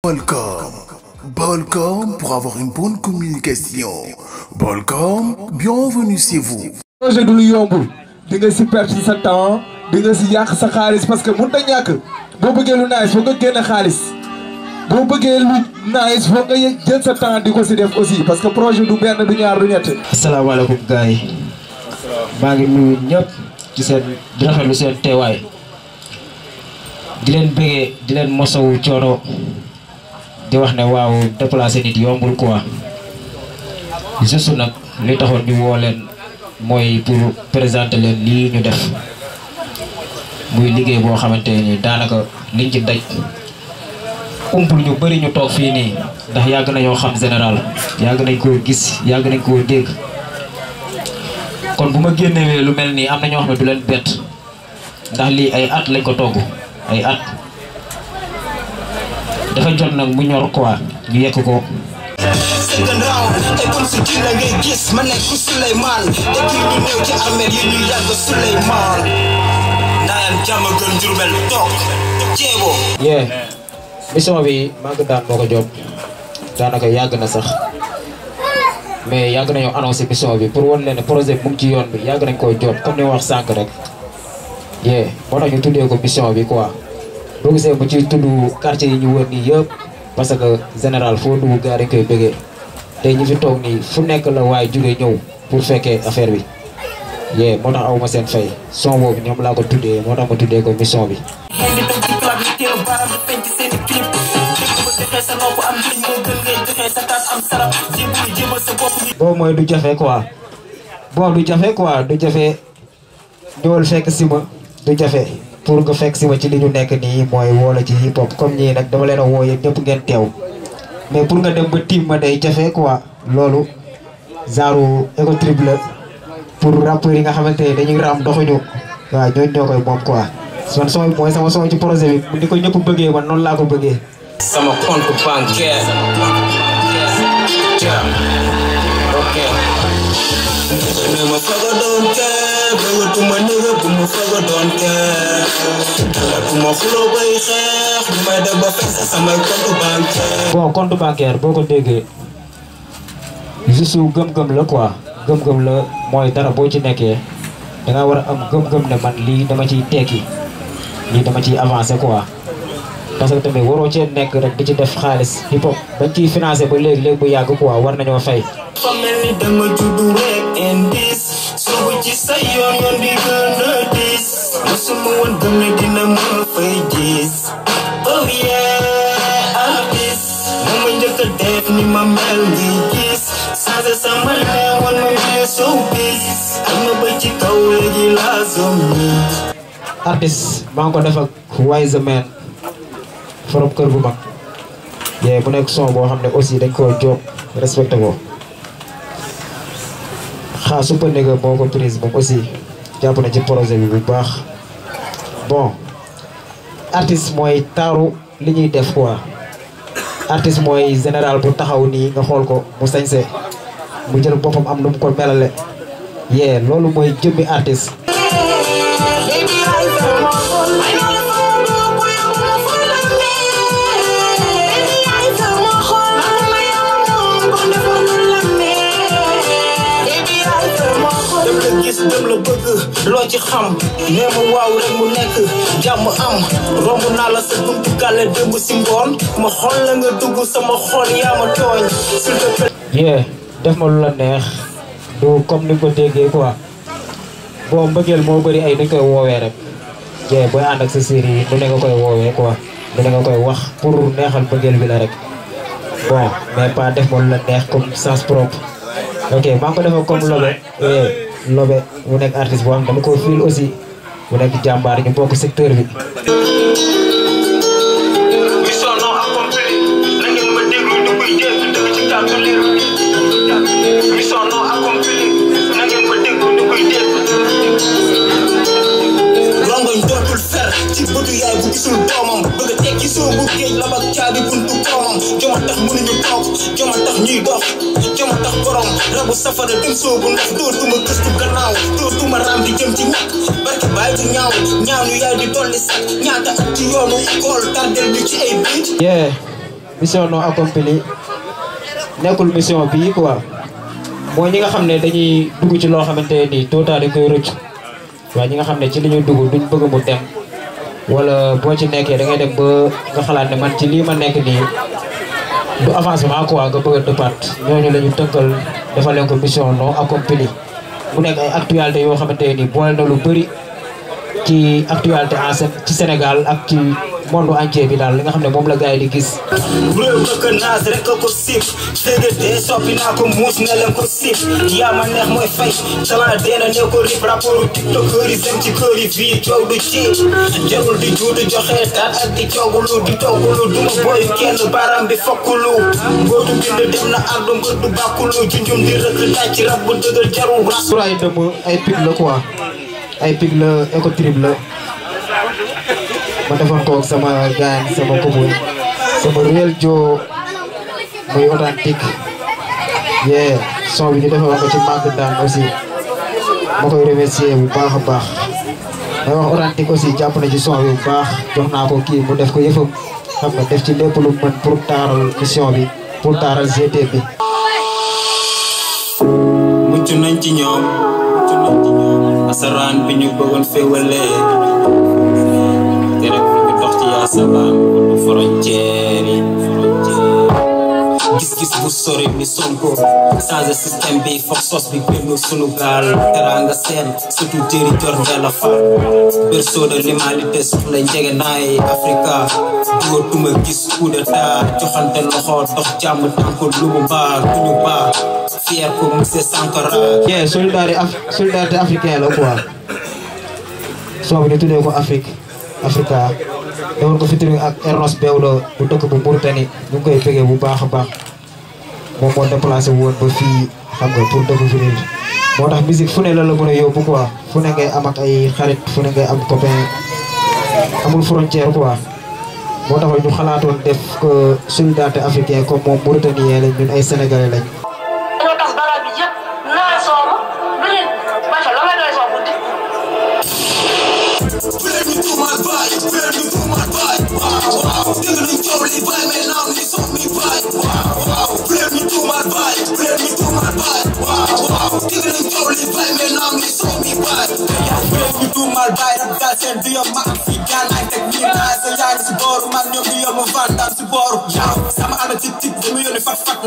Bolcom. Bolcom pour avoir une bonne communication. Bolcom, bienvenue chez vous. projet du lu yombul di nga si perte sa temps di nga si yàq sa xaalis parce que mënut a ñàkk boo bëggee lu nice foog nga génne xaalis boo bëggee lu nice foog nga jël sa temps di ko si def aussi parce que projet du benn du ñaar du ñett. asalaamaaleykum gars yi maa ngi nuyu ñëpp ci seen di rafetlu seen teewaay di leen bëggee di leen mosawu coono di wax ne waaw déplacer nit yombul quoi juste nag li taxoon ñu woo leen mooy pour présenter leen lii ñu def muy liggéey boo xamante ni daanaka liñ ci daj umpul ñu bëri ñu toog fii nii ndax yàgg nañoo xam général yàgg nañ koo gis yàgg nañ koo dégg kon bu ma génnewee lu mel nii am na ñoo xam ne du leen bett ndax lii ay at lañ ko togg ay at dafa jot nag mu ñor quoi ñu yekk ko. second round te comme si dina ngay gis ma nekk Souleymane te kii ñu néew ci armeel yi ñu yàgg Souleymane ndayam jàmm gën Jurbel toog ceebo mission bi Maguette Dane moo ko job daanaka yàgg na sax mais yàgg nañoo annoncé mission bi pour wan leen ne projet bi mu ngi ci yoon bi yàgg nañ koo job comme ni wax sànq rek moo tax ñu tuddee ko mission bi quoi boo gisee bu ci tudd quartier yi ñu wër nii yëpp parce que général foo dugg gars dañ koy bëggee tey ñi fi toog nii fu nekk la waaye jóge ñëw pour fekkee affaire bi moo tax aw ma seen fay son boobu ñoom laa ko tuddee moo tax ma tuddee ko mission bi. boobu mooy du jafe quoi boobu du jafe ñëwal fekk si ma du jafe pour nga fekk si ma ci li ñu nekk nii mooy woola ci hip hop comme ñii nag dama leen a woo yéen ñëpp ngeen teew mais pour nga dem ba tiim ma day jafe quoi loolu genre égo trip la pour rappeurs yi nga xamante ne dañuy ram doxuñu waaw ñooñu ñoo koy moom quoi son son mooy sama son ci projet bi ni ko ñëpp bëggee man noonu laa ko bëggee. sama compte bancaire ok ma faga doon kër bëggatuma nëga bu ma faga doon kër ma xuloo bay xeex bu may def ba fekk samay compte bancaire. bon compte bancaire boo ko déggee juste gëm-gëm la quoi gëm-gëm la mooy dara boo ci nekkee da nga war a am gëm-gëm ne man lii dama ciy tekki lii dama ciy avancé quoi parce que tamit waroo cee nekk rek di ci def xaalis hip hop bañ ciy financé ba léegi bu yàgg quoi war nañoo fay. fa mel ni dama juddu rek indis soobu ci sa yoon di gën a dis musuma woon gëm ne dina ma fay gis oh yeah artist moom ma njëkk a def ni ma mel ngi gis changé sama leewoon ma mel showbiz ak ma ba ci kaw léegi laa zombi artiste maa ngi ko def ak Wise Man forom kër gu mag bu nekk son boo xam ne aussi dañ koo job respecté ko Super Nigga moo ko prise moom aussi jàpp na ci projet bi bu baax bon artiste mooy taaru li ñuy def quoi artiste mooy général bu taxaw nii nga xool ko mu sañse mu jël boppam am lu mu ko melale loolu mooy jëmmi artiste. gis dem la bëgg loo ci xam nee ma waaw rek mu nekk jàmm am romb naa la sa buntu gàlle démb si ngoon ma xool la nga dugg sama xol yaa ma tooñ s'il te plaît def ma lu la neex du comme ni ko déggee quoi boo mbëggeel moo bëri ay dañ koy woowee rek booy ànd ak sa série yi du ne nga koy woowee quoi du ne nga koy wax pour neexal mbëggeel bi la rek bon mais pas def ma lu la neex comme sens propre ok maa ngi ko defee comme Lobe mu nekk artiste boo xam dama ko fil aussi mu nekk jàmbaar ñu bokk secteur bi. mission non accompli na ngeen ma déglu ñu koy dégg dëgg ci kàddu leer mission non accompli na ngeen ma déglu ñu koy dégg. rongoñ dootul fer ci bëtu yaay bu gisul doomam bëgg a tekki soo bu géej la ba caabi buntu koomam joma tax mënuñu toog joma tax ñuy dox joma tax borom rabu safara dem soobu ndax dootuma gëstu gannaaw dootuma raam di jëm ci ñàkk barke baay bu ñaaw ñaanu yaay di dolli sax ñaata at ci yoonu école tardel ñu ci ay biit mission non accomplie nekkul mission bii quoi mooy ñi nga xam ne dañuy dugg ci loo xamante nii tôt ou tard dañ koy rëcc waaye ñi nga xam ne ci li ñuy dugg duñ bëgg mu dem wala boo ci nekkee da ngay dem ba nga xalaat ne man ci lii ma nekk nii du avancement quoi nga bëgg a dëppaat ñooñu la ñu tënkal dafa leen ko mission non accomplie mu nekk ay actualité yoo xamante nii boole na lu bëri ci actualité ci Sénégal ak ci monde entier bi daal li nga xam ne moom la gars yi di gis. réew dëkk naas rek ko sip dégg dee soppi naa ko muus ne leen ko sip yaa ma neex mooy fay talent dee na ne ko rip rapport tiktokeur yi dem ci kër yi fii coow du ci jarul di juutu joxe taat ak di coogulu di toggulu duma boy kenn baram bi fokkulu ngootu bind dem na ardo mbër du bàkkulu junjum di rëkk daaj ci rab bu dëgër jarul ras ay dëmm ay pig la quoi ay pig la éco trip la ma defoon ko sama gaan sama commune sama réel joo muy authentique yee son bi ñu defee woon ko ci màgg daan aussi ma koy remercier bu baax a baax may wax authentique aussi jàpp na ci son bi bu baax jox naa ko kii mu def ko yëfam xam nga def ci lépp lu mën pour taaral mission bi pour taaral GT bi mucc nañ ci ñoom asaraan bi ñu bëggoon féewalee salam bu frontière yi gis-gis bu sori mi Sonko changer système bi foog sos bi génn sunu gaal teranga seen surtout jëri jor la fa berceau de l'humanité suuf la njege naay Africa dootuma gis coup d'état joxante loxo dox jàmm tànk lu mu baax duñu baax fier pour monsieur Sankara solidarité africain la quoi soo bi ñu tuddee ko Africa defoon ko featuring ak Ernest Bewlo bu dëkk bu Mauritanie ñu ngi koy pégee bu baax a baax moom moo déplacé woon ba fii xam nga pour découvrir moo tax musique fu ne la mën a yóbbu quoi fu ne ngay am ak ay xarit fu ne ngay am copain amul frontière quoi moo tax ñu xalaatoon def ko solidarité africain comme moom Mauritanien lañ ñun ay sénégalais lañ. ñoo tax bara bi yëpp naa soobu lu ñu bàcc la may doy soobu guddi.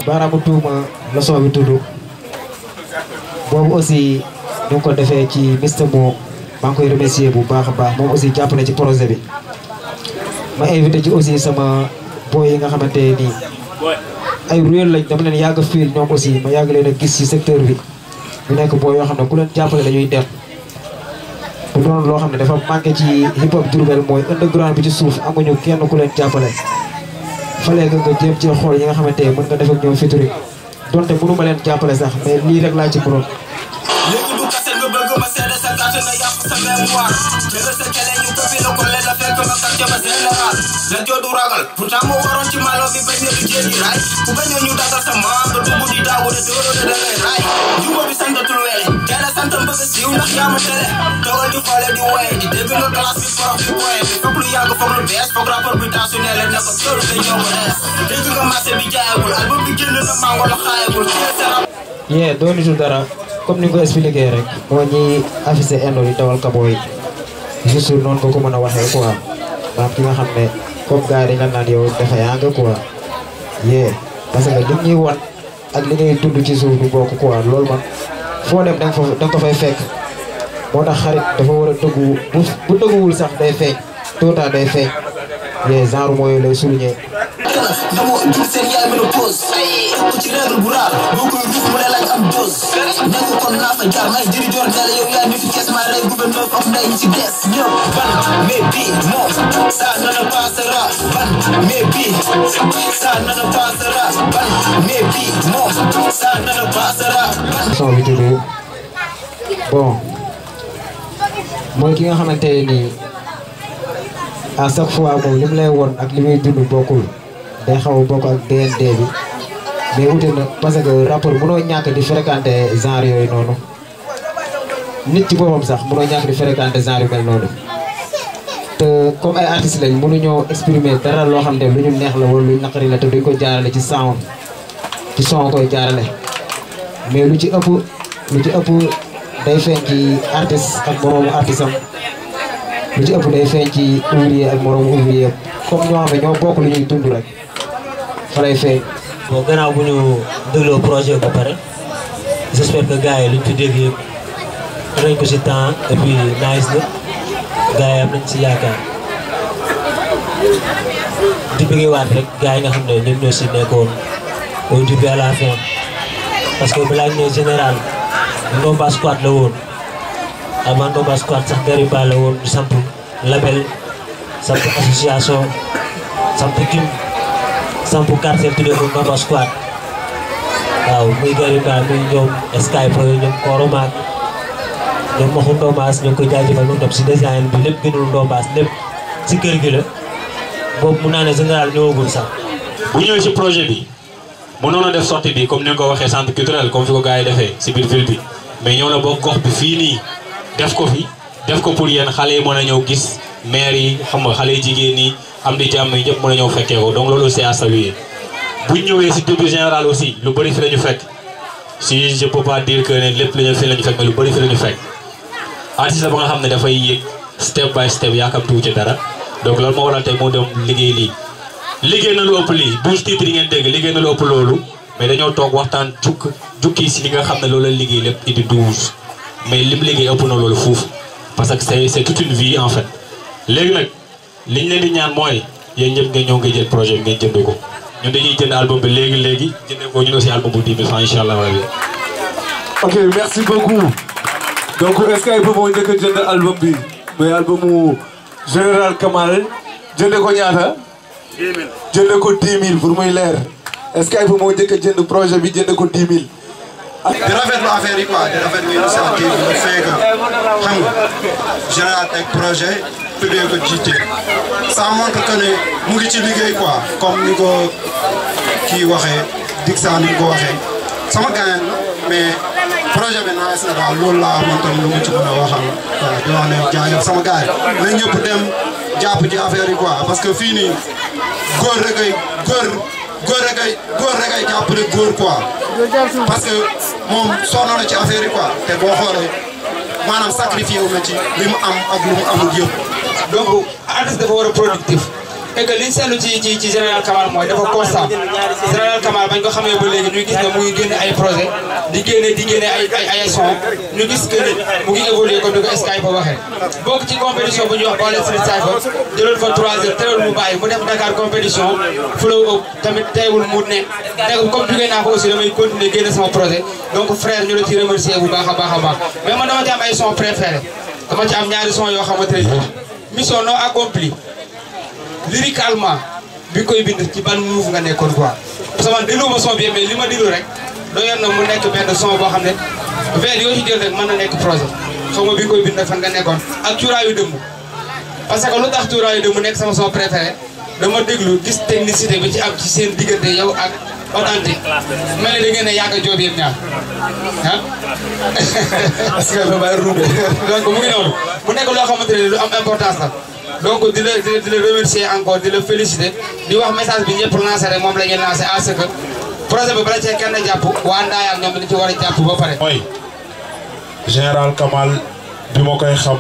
baaraamu tuuma la soo bi tudd boobu aussi ñu ngi ko defee ci Mr Mo maa ngi koy remercier bu baax a baax moom aussi jàpp na ci projet bi ma invité ci aussi sama boy yi nga xamante nii ay réel lañ dama leen yàgg fiil ñoom aussi ma yàgg leen a gis ci secteur bi ñu nekk boy yoo xam ne ku leen jàppale dañuy dem bu doon loo xam ne dafa manqué ci hip hop Diourbel mooy underground bi ci suuf amuñu kenn ku leen jàppale fallait que nga jéem ci xool yi nga xamante mën nga def ak ñoom featuring donte mënu ma leen jàppale sax mais lii rek laa ci mënoon. léegi du kase nga bëgg ma seede sa gàtt nga yàq sa mémoire jël sa kele ñu ko fi la ko leen la fekk ma sax jama général la joodu ragal pourtant moo waroon ci malo bi bañ ne du jéegi raay ku bañoo ñu dagal sa maam nga dugg di daawu de dóoro de dangay raay juma bi santatul weele kenn santam bëgg siiw ndax yaa ma tele dogal di xoole di woye di dégg nga classe bi forox di woye bi foog lu yàgg foog lu bees foog rapport bi taasu ne leen ne ko solu te ñëw ko ees dégg nga marché bi jaayagul album bi génn na mango la xaayagul yee doo nitu dara comme ni nga ko expliqué rek moo ñi affiché indo yi dawal kabo yi juste noonu nga ko mën a waxee quoi maanaam ki nga xam ne comme gars yi dañ la naan yow dafa yaa nga quoi yee parce que li ñuy wan ak li ngay dund ci suuf du bokk quoi loolu man foo dem da nga ko fay fekk moo tax xarit dafa war a dëggu bu dëgguwul sax day feeñ tout temps day feeñ yee genre mooy lay souligner. dama jur seen yaay mën a pause ku ci règle bu raar boo koy ruuf mu ne laaj am dose nekk kon naa fa jaar may jëri joor dale yow yaa nitu kees maa rey gouverneur of nday ñi ci des ñëpp ban mais bi moom ça ne passera ban mais bi ça ne passera ban mais bi moom ça ne passera ban son bi tudd bon mooy ki nga xamante nii à chaque fois moom li mu lay woon ak li muy dund bokkul day xaw a bokk ak DND bi mais wute na parce que rapport mënoo ñàkk di fréquenter genre yooyu noonu nit ci boppam sax mënoo ñàkk di fréquenter genre yu mel noonu te comme ay artistes lañ mënuñoo exprimer dara loo xam ne lu ñu neex la wala lu naqari la te duñ ko jaarale ci sound ci son koy jaarale mais lu ci ëpp day feeñ ci artiste ak moroomu artiste am lu ci ëpp day feeñ ci ouvrier ak moroomu ouvrier comme ñoo xam ne ñoo bokk lu ñuy dund rek fa lay feeñ. bon gannaaw bu ñu dégloo projet ba pare j'espère que gars yi luñ fi dégg yëpp danañ ko si temps et puis nice na gars yi am nañ si yaakaar di bëggee waat rek gars yi nga xam ne ñoom ñoo si nekkoon au début à la fin parce que balaa ñu ne général Ndomba Squad la woon avant Ndomba Squad sax Gariba la woon samp label samp association samp team samp quartier tuddee ko Ndomba Squad waaw muy Gariba muy ñoom Skype ñoom Koromaak ñoom Maxu Ndombaas ñoo ngi koy jaajëfal moom tam si design bi lépp gënul Ndombaas lépp si kër gi la boobu mun naa ne général ñëwagul sax. bu ñëwee si projet bi mënoon a def sortie bi comme ni nga ko waxee centre culturel comme fi ko gars yi defee si biir ville bi mais ñëw na boo gox bi fii nii def ko fi def ko pour yéen xale yi mën a ñëw gis maire yi xam nga xale yi jigéen ñi am di jàmm yi ñëpp mën a ñëw fekkee ko donc loolu aussi à saluer bu ñu ñëwee si début général aussi lu bëri fi la ñu fekk si je peux pas dire que ne lépp la ñu fi la ñu fekk mais lu bëri fi la ñu fekk artiste la ba nga xam ne dafay yéeg step by step yaakamtuwu ci dara donc loolu moo waral tey moo dem liggéey lii liggéey na lu ëpp lii 12 titres yi ngeen dégg liggéey na lu ëpp loolu mais dañoo toog waxtaan jukki si li nga xam ne loolu la liggéey lépp indi 12 mais lim liggéey ëpp na loolu fuuf parce que c'est toute une vie en fait léegi nag liñ leen di ñaan mooy yéen ñëpp ngeen ñëw nga jël projet bi ngeen jënd ko ñun dañuy jënd album bi léegi jëndee ko ñun aussi album bu 10 000 francs incha allah rabi. ok merci beaucoup donc est-ce que moo njëkk a jënd album bi mais albumu Général Kamal jënde ko ñaata. 10 000 jënde ko 10 000 pour muy leer est-ce que moo njëkk a jënd projet bi jënde ko 10 000. di rafetlu affaire yi quoi di rafetlu initiative bi fekk xam nga Général teg projet tuddee ko jiite ça montre que ne mu ngi ci liggéey quoi comme ni ko kii waxee Dixa ni ko waxee sama gaañ mais projet bi nice na daal loolu laa man tam lu ma ci mën a waxal voilà di wax ne jaajëf sama gars yi nañ ñëpp dem jàpp ci affaire yi quoi parce que fii nii góor rek ay jàppale góor quoi parce que moom sonn na ci affaire yi quoi te boo xoolee maanaam sacrifié wu na ci li mu am ak lu mu amul yëpp. donc artiste dafa war a productif et que liñ seetlu ci Général Kamal mooy dafa constant Général Kamal bañ ko xamee ba léegi ñu gis ne mu ngi génne ay projet di génne ay son ñu gis que mu ngi évoluer comme ni ko Skype waxee bokk ci compétition bu ñuy wax Bawol Street Cypher jëloon fa 3 heures teewul mu bàyyi mu def Dakar compétition flow up tamit teewul mu ne teewul comme jugee naa ko aussi damay continuer génne sama projet donc frère ñu la ci remercier bu baax a baax mais man dama ci am ay son préféré dama ci am ñaari son yoo xamante ne mission non accomplie lyricalement bi koy bind ci ban move nga nekkoon quoi parce que man déglu ma son bi mais li ma déglu rek doyoon na mu nekk benn son boo xam ne vers yoo ci jël rek mën na nekk projet xaw ma bi koy bind fan nga nekkoon ak cuuraayu dëmm parce que lu tax cuuraayu dëmm nekk sama son préféré dama déglu gis technicité bi ci am ci seen diggante yow ak authentique mel ni da ngeen a yàgg a joob yëpp ñaar ah parce que dafa bàyyi ruube donc mu ngi noonu mu nekk loo xamante ne lu am importance la donc di la remercier encore di la féliciter di wax message bi ñëpp lancé rek moom la ñuy lancé à ce que projet bi bala cee kenn jàpp waa Ndayane ñoom dañu ci war a jàpp ba pare. mooy Général Kamal bi ma koy xam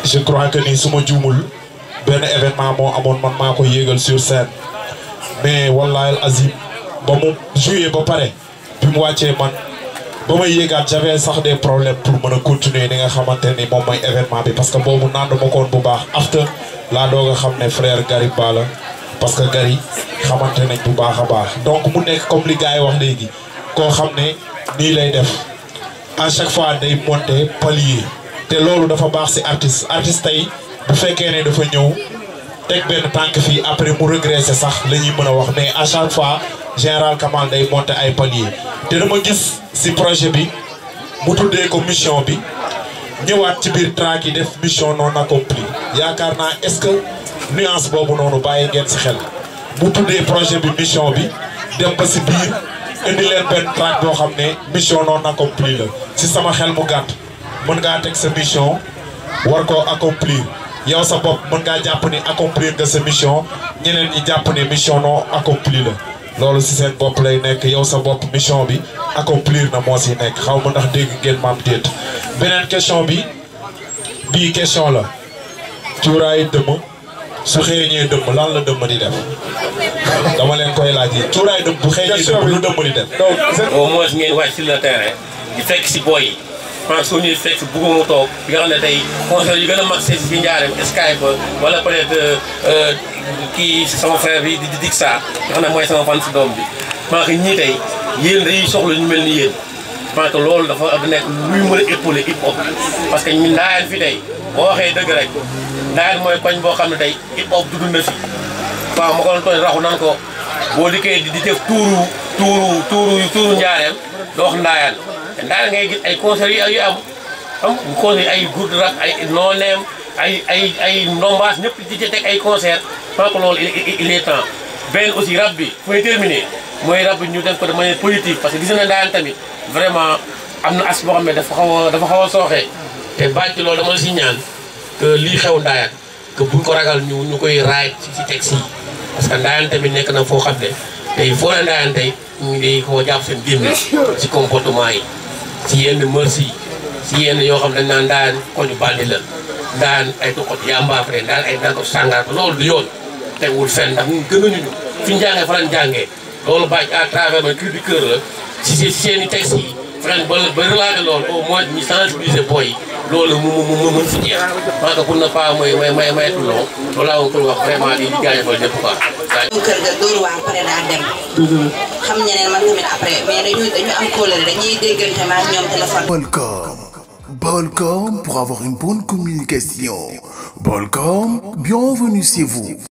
je crois que ni su ma juumul benn événement moo amoon man maa ko yéegal sur scène mais wallahi azim ba mu joué ba pare bi mu wàccee man. ba may yéegaat j'avais sax des problèmes pour mën a continuer ni nga xamante ni moom mooy événement bi parce que boobu naan ma koon bu baax after laa doog a xam ne frère Gary Ba la parce que Gary xamante nañ bu baax a baax donc mu nekk comme li gars yi wax léegi koo xam ne nii lay def à chaque fois day monter palier te loolu dafa baax si artiste tey bu fekkee ne dafa ñëw teg benn tànk fii après mu regresser sax la ñuy mën a wax mais à chaque fois Général Kamal day monter ay palier te dama gis si projet bi mu tuddee ko mission bi ñëwaat ci biir track yi def mission non accomplie yaakaar naa est-ce que nuance boobu noonu bàyyi ngeen si xel mu tuddee projet bi mission bi dem ba si biir indi leen benn track boo xam ne mission non accomplie la si sama xel mu gàtt mën ngaa teg sa mission war koo accomplir yow sa bopp mën ngaa jàpp ni accomplir nga sa mission ñeneen ñi jàpp ni mission non accompli la loolu si seen bopp lay nekk yow sa bopp mission bi accomplir na moo si nekk xaw ma ndax dégg ngeen maam déet beneen question bi bii question la cuuraay dëmm su xeeñee dëmm lan la dëmm di def dama leen koy laaj yi cuuraay dëmm bu xeeñee dëmm lu dëmm di def au moins ngeen wàcc sur le terrain di fekk si booy yi man soo ñuy fekk bëgguma mu toog bi nga xam ne tey conseil yu gën a mag si njaareem Skype wala peut-être kii sama frère bi di Dixa nga xam ne mooy sama fan si doom bi maa que ñii tey yéen dañuy soxla ñu mel ni yéen maa que loolu dafa nekk luy mën a épauler hip hop parce que ñun Ndayane fi tey boo waxee dëgg rek Ndayane mooy koñ boo xam ne tey hip hop dugg na fi waaw ma ko doon tooñ raxu nan ko boo dikkee di def tuuru njaareem doo wax Ndayane te Ndayane ngay gis ay concert yu am concert ay groupe rap ay nooneem ay ndombaas ñëpp di ci teg ay concert maa ko loolu il est temps benn aussi rap bi fooy terminé mooy rap bi ñu def ko de manière politique parce que gis na Ndayane tamit vraiment am na as boo xam ne dafa xaw a sooxee te bàcc loolu dama la si ñaan que lii xew Ndayane que buñ ko ragal ñu koy raay ci texte yi parce que Ndayane tamit nekk na foo xam ne tey foo ne Ndayane tey ñu ngi ko jàpp seen génne ci comportement yi ci yenn merci ci yenn yoo xam ne dañ naan Ndayane ko ñu bandi la Ndayane ay toqot yàmbaafre Ndayane ay danko sàngaar loolu du yoon tegul fenn ndax ñun gënuñu ñu fi ñu jàngee fa lañ jàngee loolu bàcc à travers le cri du cœur la ci seen i texte yi fexe ba relater loolu au moins ñu sensibiliser boy yi loolu mu mën fi jeex parce que pour ne pas may long loolu laa woon ko wax vraiment di jaajëfal ñëpp quoi. kër ga dóor waar pare daa dem. xam ñeneen man tamit après mais dañu am kóolare dañuy déggante ma ak ñoom téléphone. Bolcom pour avoir une bonne communication. Bolcom, bienvenue chez vous.